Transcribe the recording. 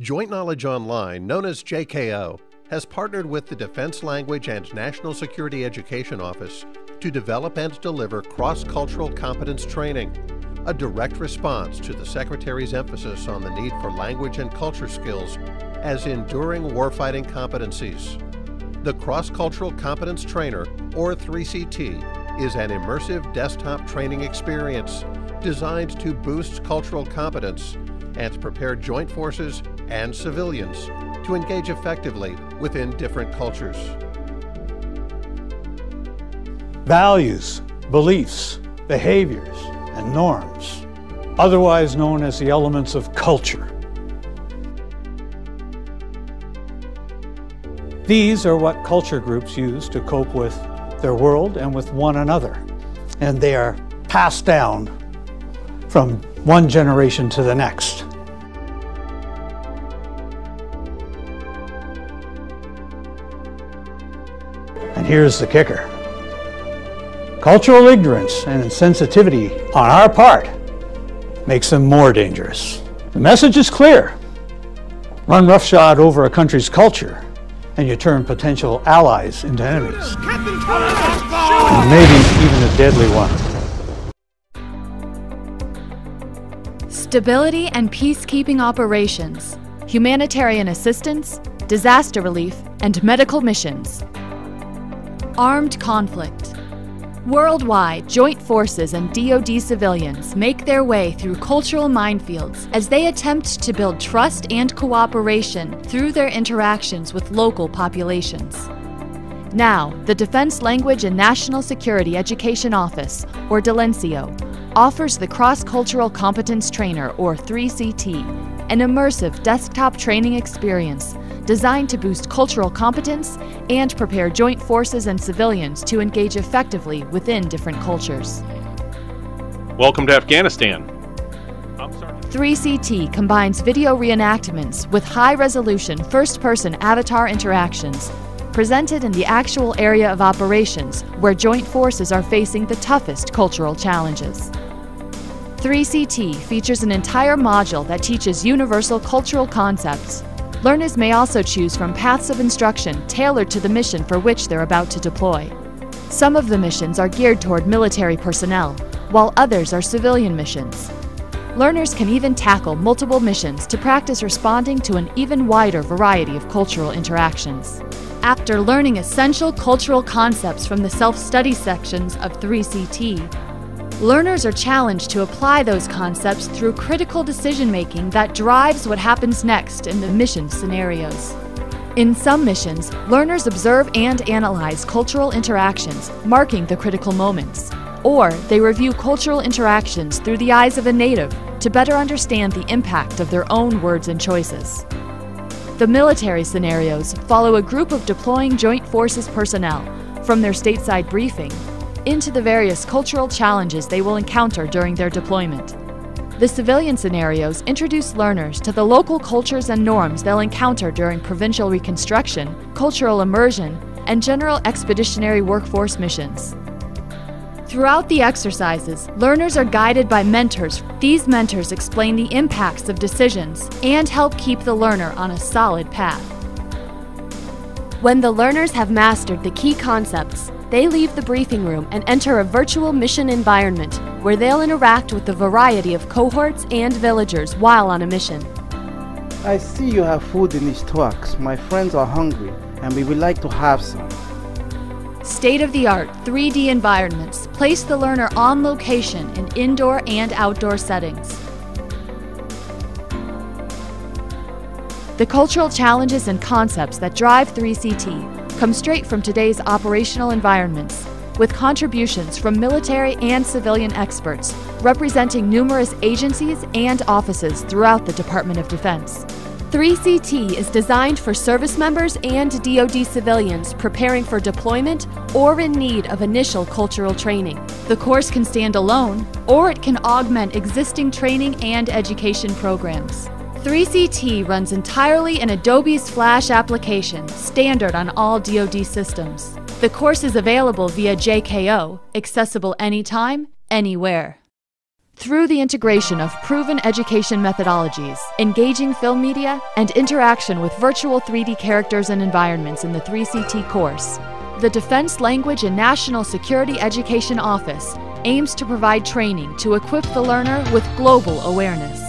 Joint Knowledge Online, known as JKO, has partnered with the Defense Language and National Security Education Office to develop and deliver cross-cultural competence training, a direct response to the Secretary's emphasis on the need for language and culture skills as enduring warfighting competencies. The Cross-Cultural Competence Trainer, or 3CT, is an immersive desktop training experience designed to boost cultural competence and prepare joint forces and civilians to engage effectively within different cultures. Values, beliefs, behaviors, and norms, otherwise known as the elements of culture. These are what culture groups use to cope with their world and with one another, and they are passed down from one generation to the next. And here's the kicker. Cultural ignorance and insensitivity on our part makes them more dangerous. The message is clear. Run roughshod over a country's culture and you turn potential allies into enemies. And maybe even a deadly one. Stability and peacekeeping operations, humanitarian assistance, disaster relief, and medical missions. Armed conflict. Worldwide, joint forces and DoD civilians make their way through cultural minefields as they attempt to build trust and cooperation through their interactions with local populations. Now, the Defense Language and National Security Education Office, or DELENCIO, offers the Cross-Cultural Competence Trainer, or 3CT, an immersive desktop training experience designed to boost cultural competence and prepare joint forces and civilians to engage effectively within different cultures. Welcome to Afghanistan. 3CT combines video reenactments with high-resolution first-person avatar interactions presented in the actual area of operations where joint forces are facing the toughest cultural challenges. 3CT features an entire module that teaches universal cultural concepts. Learners may also choose from paths of instruction tailored to the mission for which they're about to deploy. Some of the missions are geared toward military personnel, while others are civilian missions. Learners can even tackle multiple missions to practice responding to an even wider variety of cultural interactions. After learning essential cultural concepts from the self-study sections of 3CT, learners are challenged to apply those concepts through critical decision-making that drives what happens next in the mission scenarios. In some missions, learners observe and analyze cultural interactions, marking the critical moments. Or they review cultural interactions through the eyes of a native to better understand the impact of their own words and choices. The military scenarios follow a group of deploying joint forces personnel from their stateside briefing into the various cultural challenges they will encounter during their deployment. The civilian scenarios introduce learners to the local cultures and norms they'll encounter during provincial reconstruction, cultural immersion, and general expeditionary workforce missions. Throughout the exercises, learners are guided by mentors. These mentors explain the impacts of decisions and help keep the learner on a solid path. When the learners have mastered the key concepts, they leave the briefing room and enter a virtual mission environment where they'll interact with a variety of cohorts and villagers while on a mission. I see you have food in these trucks. My friends are hungry and we would like to have some. State-of-the-art 3D environments place the learner on location in indoor and outdoor settings. The cultural challenges and concepts that drive 3CT come straight from today's operational environments, with contributions from military and civilian experts representing numerous agencies and offices throughout the Department of Defense. 3CT is designed for service members and DoD civilians preparing for deployment or in need of initial cultural training. The course can stand alone, or it can augment existing training and education programs. 3CT runs entirely in Adobe's Flash application, standard on all DoD systems. The course is available via JKO, accessible anytime, anywhere. Through the integration of proven education methodologies, engaging film media, and interaction with virtual 3D characters and environments in the 3CT course, the Defense Language and National Security Education Office aims to provide training to equip the learner with global awareness.